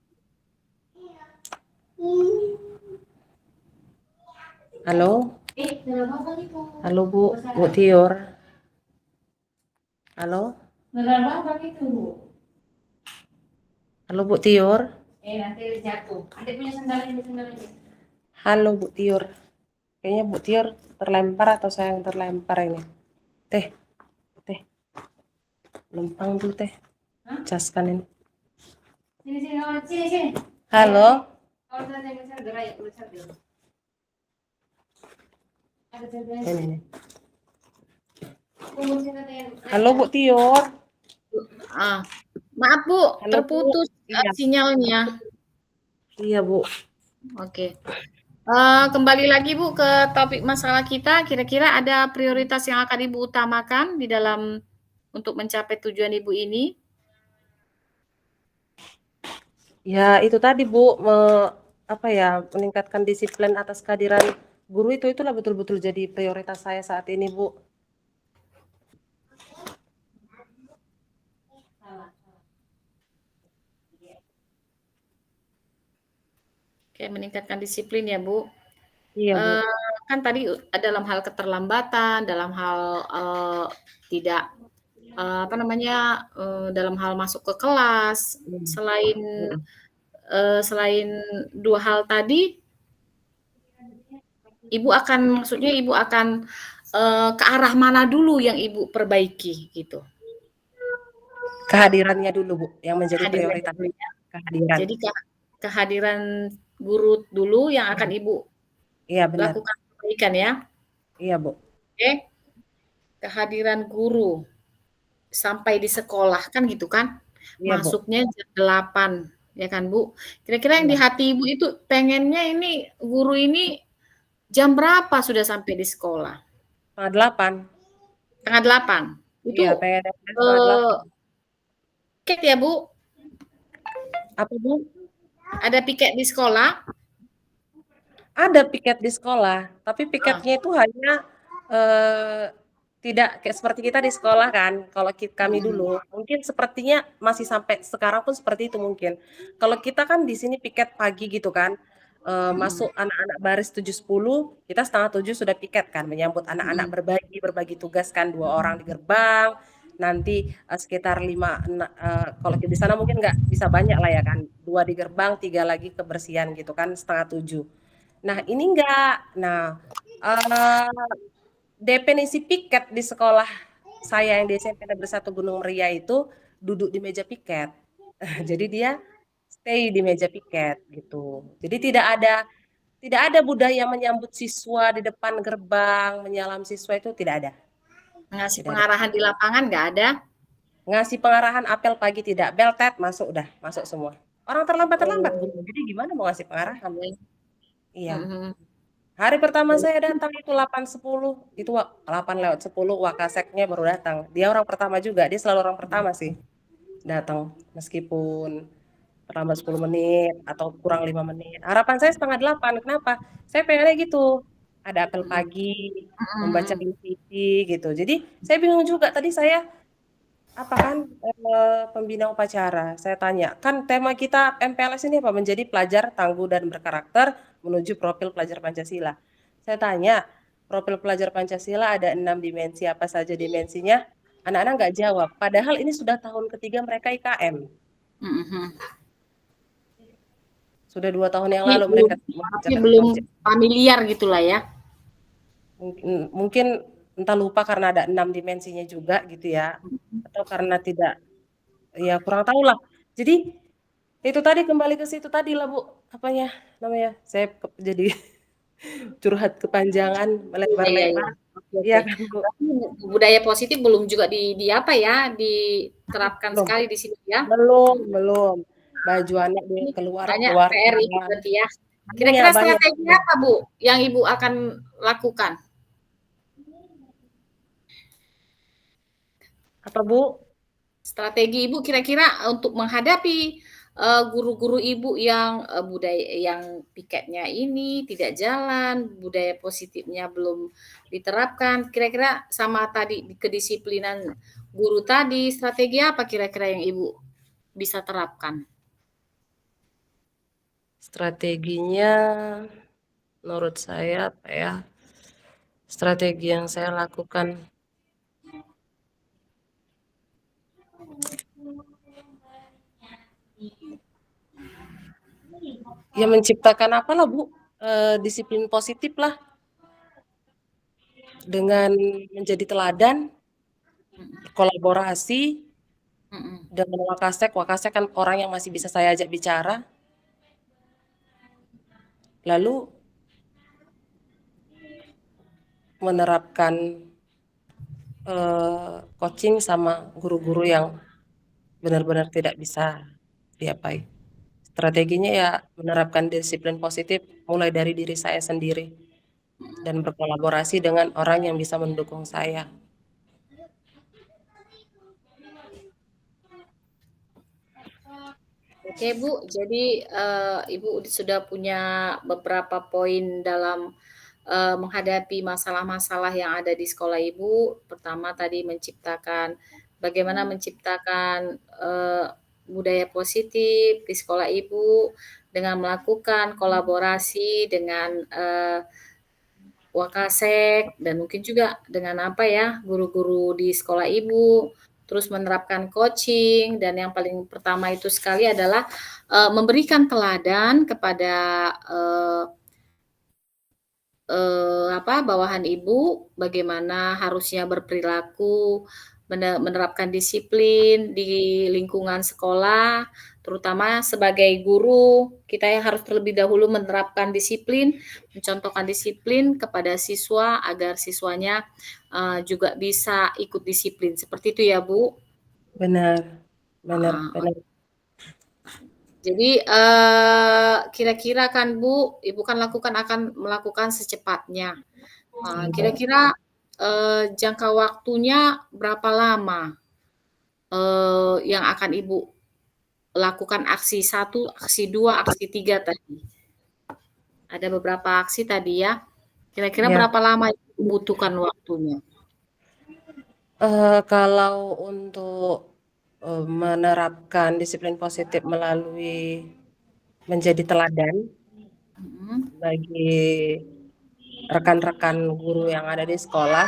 halo? Halo, Bu. Bu Tior. Halo? Halo, Bu Tior. Halo, Bu Tior. Kayaknya Bu Tior terlempar atau saya yang terlempar ini. Teh, teh. Lempang dulu, teh. Caskan ini. Halo? Ini, nih. Halo, Bu Tior. Ah, maaf Bu, Halo, Bu. terputus, Iya, sinyalnya. iya, Bu. Oke. Kembali lagi Bu ke topik masalah kita, kira-kira ada prioritas yang akan Ibu utamakan di dalam untuk mencapai tujuan Ibu ini? Ya, itu tadi, Bu, apa ya, meningkatkan disiplin atas kehadiran guru itulah betul-betul jadi prioritas saya saat ini, Bu. Oke, meningkatkan disiplin ya Bu. Iya, Bu. Kan tadi dalam hal keterlambatan, dalam hal, tidak, apa namanya, dalam hal masuk ke kelas, Mhm, selain, mhm. selain 2 hal tadi, maksudnya Ibu akan, ke arah mana dulu yang Ibu perbaiki gitu? Kehadirannya dulu, Bu, yang menjadi Kehadiran prioritas. dulu ya. Kehadiran. Jadi kehadiran guru dulu yang akan Ibu Iya, benar. lakukan perbaikan ya? Iya, Bu. Oke, kehadiran guru sampai di sekolah kan gitu kan? Iya, Bu. Masuknya jam 8 ya kan, Bu? Kira-kira yang di Iya. hati Ibu itu pengennya ini guru ini jam berapa sudah sampai di sekolah? 7.30. 7:30? Iya, Itu, pengennya setengah eee, delapan. piket ya, Bu? Apa, Bu? Ada piket di sekolah? Ada piket di sekolah, tapi Heeh, piketnya itu hanya, eee, tidak kayak seperti kita di sekolah kan, kalau kami mhm, dulu, mungkin sepertinya masih sampai sekarang pun seperti itu mungkin. Kalau kita kan di sini piket pagi gitu kan, mhm, masuk anak-anak baris 7.10, kita 6:30 sudah piket kan, menyambut anak-anak mhm, berbagi tugas kan, 2 orang di gerbang, nanti, sekitar kalau di sana mungkin nggak bisa banyak lah ya kan, 2 di gerbang, 3 lagi kebersihan gitu kan, 6:30. Nah, ini enggak. Nah, eee, definisi piket di sekolah saya yang di SMP Negeri 1 Gunung Meriah itu duduk di meja piket. Jadi dia stay di meja piket gitu. Jadi tidak ada budaya menyambut siswa di depan gerbang, menyalam siswa itu tidak ada, ngasih tidak ada. pengarahan di lapangan nggak ada? Ngasih pengarahan apel pagi tidak, bel tet masuk udah, masuk semua. Orang terlambat-terlambat Oh, guru, jadi gimana mau ngasih pengarahan? oke, Iya. mhm, Hari pertama saya datang itu 8.10, itu 8 lewat 10 Wakaseknya baru datang. Dia orang pertama juga, dia selalu orang pertama sih datang meskipun terlambat 10 menit atau kurang 5 menit. Harapan saya 7:30, kenapa? Saya pengennya gitu, ada apel Mhm, pagi, mhm, membacain puisi gitu. Jadi saya bingung juga tadi saya apa kan, pembina upacara, saya tanya, kan tema kita MPLS ini apa? Menjadi pelajar tangguh dan berkarakter menuju profil pelajar Pancasila. Saya tanya, profil pelajar Pancasila ada 6 dimensi, apa saja dimensinya? Anak-anak nggak jawab, padahal ini sudah tahun ketiga mereka IKM. mhm, mhm. Sudah 2 tahun yang Tapi lalu belum mereka tapi mengerjakan belum project. familiar gitulah ya? Mungkin entah lupa karena ada 6 dimensinya juga gitu ya, atau karena tidak ya kurang tahu lah. Jadi itu tadi kembali ke situ tadi lah Bu, apanya namanya, saya jadi curhat kepanjangan, Iya, iya, iya. melebar-lebar, Oke, iya oke. kan Bu? Berarti budaya positif belum juga di apa ya, diterapkan Belum sekali di sini ya? belum Mhm. belum, baju anak di Ini keluar banyak keluar PR Ibu keluar, berarti ya. banyak Kira-kira banyak strategi banyak. apa Bu, yang Ibu akan lakukan? Apa Bu? Strategi Ibu kira-kira untuk menghadapi, guru-guru Ibu yang, budaya yang piketnya ini tidak jalan, budaya positifnya belum diterapkan, kira-kira sama tadi kedisiplinan guru tadi, strategi apa kira-kira yang Ibu bisa terapkan? Strateginya menurut saya apa ya, strategi yang saya lakukan, ya menciptakan apalah Bu, disiplin positif lah, dengan menjadi teladan, Mhm, kolaborasi mhm. dengan Wakasek. Wakasek kan orang yang masih bisa saya ajak bicara, lalu menerapkan, coaching sama guru-guru yang benar-benar tidak bisa diapai. Strateginya ya menerapkan disiplin positif mulai dari diri saya sendiri dan berkolaborasi dengan orang yang bisa mendukung saya. Oke Bu, jadi, Ibu sudah punya beberapa poin dalam, menghadapi masalah-masalah yang ada di sekolah Ibu. Pertama tadi bagaimana menciptakan, budaya positif di sekolah Ibu, dengan melakukan kolaborasi dengan, Wakasek dan mungkin juga dengan apa ya, guru-guru di sekolah Ibu, terus menerapkan coaching dan yang paling pertama itu sekali adalah, memberikan teladan kepada, eee bawahan Ibu, bagaimana harusnya berperilaku, menerapkan disiplin di lingkungan sekolah, terutama sebagai guru, kita yang harus terlebih dahulu menerapkan disiplin, mencontohkan disiplin kepada siswa agar siswanya, juga bisa ikut disiplin, seperti itu ya, Bu? Benar, benar Heeh. benar. Jadi, kira-kira kan Bu, Ibu kan akan melakukan secepatnya. Iya. Kira-kira, jangka waktunya berapa lama, yang akan Ibu lakukan aksi satu, aksi 2, aksi 3 tadi? Ada beberapa aksi tadi ya. Kira-kira Iya, berapa lama Ibu butuhkan waktunya? kalau untuk, menerapkan disiplin positif melalui menjadi teladan Mhm, bagi rekan-rekan guru yang ada di sekolah,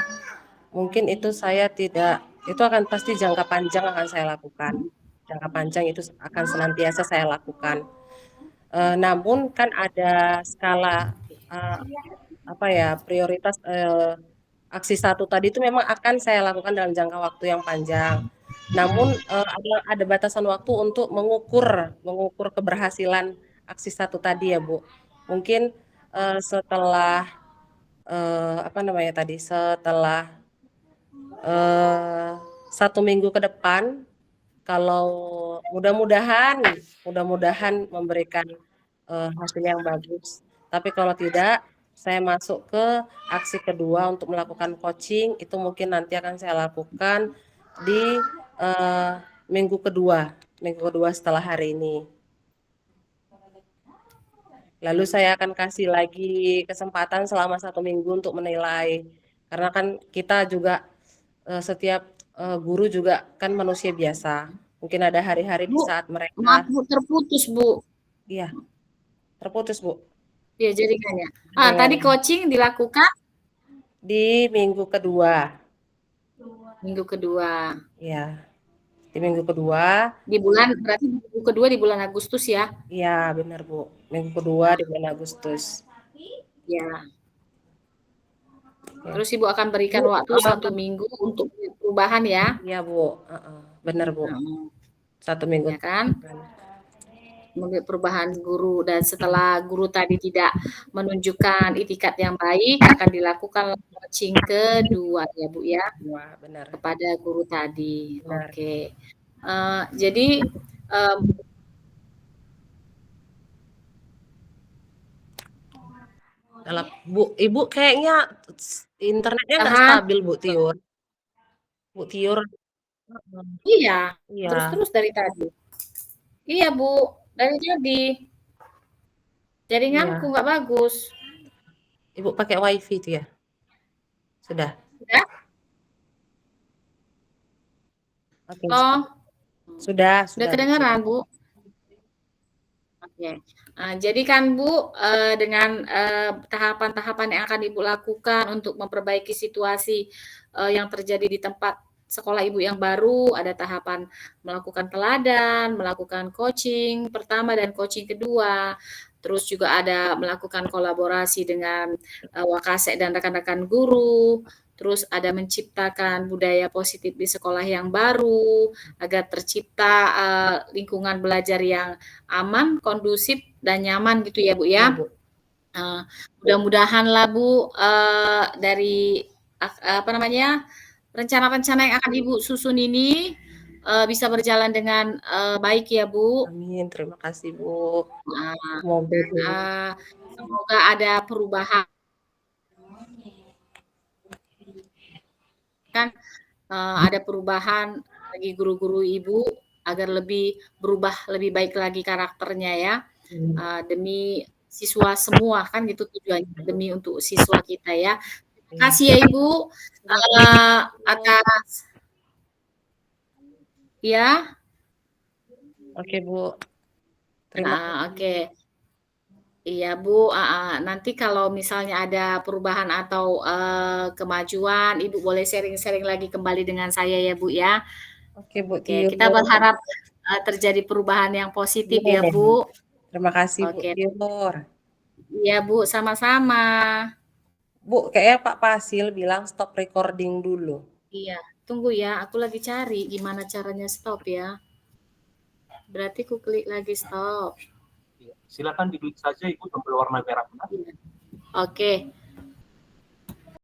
mungkin itu saya tidak itu akan pasti jangka panjang akan saya lakukan. Jangka panjang itu akan senantiasa saya lakukan. Namun kan ada skala, eee, apa ya, prioritas, aksi satu tadi itu memang akan saya lakukan dalam jangka waktu yang panjang. Namun, mhm, ada batasan waktu untuk mengukur mengukur keberhasilan aksi satu tadi ya, Bu. Mungkin, setelah, apa namanya tadi, setelah, eee, 1 minggu ke depan, kalau mudah-mudahan mudah-mudahan memberikan, hasil yang bagus. Tapi kalau tidak, saya masuk ke aksi kedua untuk melakukan coaching, itu mungkin nanti akan saya lakukan di, minggu kedua setelah hari ini. Lalu saya akan kasih lagi kesempatan selama 1 minggu untuk menilai. Karena kan kita juga setiap guru juga kan manusia biasa. Mungkin ada hari-hari di Bu, saat maaf mereka, Bu, terputus Bu. iya, terputus Bu. Ya jaringannya. Tadi Jaringannya. coaching dilakukan Di minggu kedua, minggu kedua. ya, di minggu kedua, Berarti minggu kedua di bulan Agustus ya? iya benar Bu. Minggu kedua di bulan Agustus. Ya. Ya. Terus Ibu akan berikan Bu, waktu 1 minggu untuk perubahan ya? iya Bu, benar Bu. Heeh. 1 minggu. Ya kan? Perubahan guru dan setelah guru tadi tidak menunjukkan itikat yang baik akan dilakukan coaching kedua ya Bu ya Wah, benar. kepada guru tadi. Benar. Oke. Jadi Dalam Bu, Ibu kayaknya internetnya nggak tahan. stabil Bu Tiur. Bu Tiur. Iya, Iya, terus-terus dari tadi. Iya Bu, dari tadi jaringanku iya. nggak bagus. Ibu pakai WiFi itu ya? Sudah. Sudah? Oke. Oh, Sudah, udah sudah Bu Tiur. kedengaran Bu? Oke. Jadi kan Bu, dengan, tahapan-tahapan yang akan Ibu lakukan untuk memperbaiki situasi, yang terjadi di tempat sekolah Ibu yang baru, ada tahapan melakukan teladan, melakukan coaching pertama dan coaching kedua, terus juga ada melakukan kolaborasi dengan, wakasek dan rekan-rekan guru, terus ada menciptakan budaya positif di sekolah yang baru, agar tercipta, lingkungan belajar yang aman, kondusif, dan nyaman gitu ya Bu Iya ya. Bu. Mudah-mudahanlah Bu, dari apa namanya, rencana-rencana yang akan Ibu susun ini, bisa berjalan dengan, baik ya Bu. Amin. Terima kasih Bu. Nah, Semoga dan, Bu. semoga ada perubahan ada perubahan bagi guru-guru Ibu agar berubah lebih baik lagi karakternya ya, demi siswa semua kan gitu tujuannya, demi untuk siswa kita ya. Terima Iya. kasih ya Ibu, Terima kasih Bu. atas ya, Oke Bu. Terima kasih. oke. Iya Bu, nanti kalau misalnya ada perubahan atau, kemajuan, Ibu boleh sharing-sharing lagi kembali dengan saya ya Bu ya. Oke Bu Oke, Tiur. kita berharap, terjadi perubahan yang positif ya Iya. Bu. Terima kasih Bu Oke, Tiur. iya Bu, sama-sama. Bu, kayaknya Pak Pasil bilang stop recording dulu. Iya, tunggu ya, aku lagi cari gimana caranya stop ya. Berarti ku klik lagi stop. Silakan diklik saja Ibu tombol warna merah. Iya. Oke.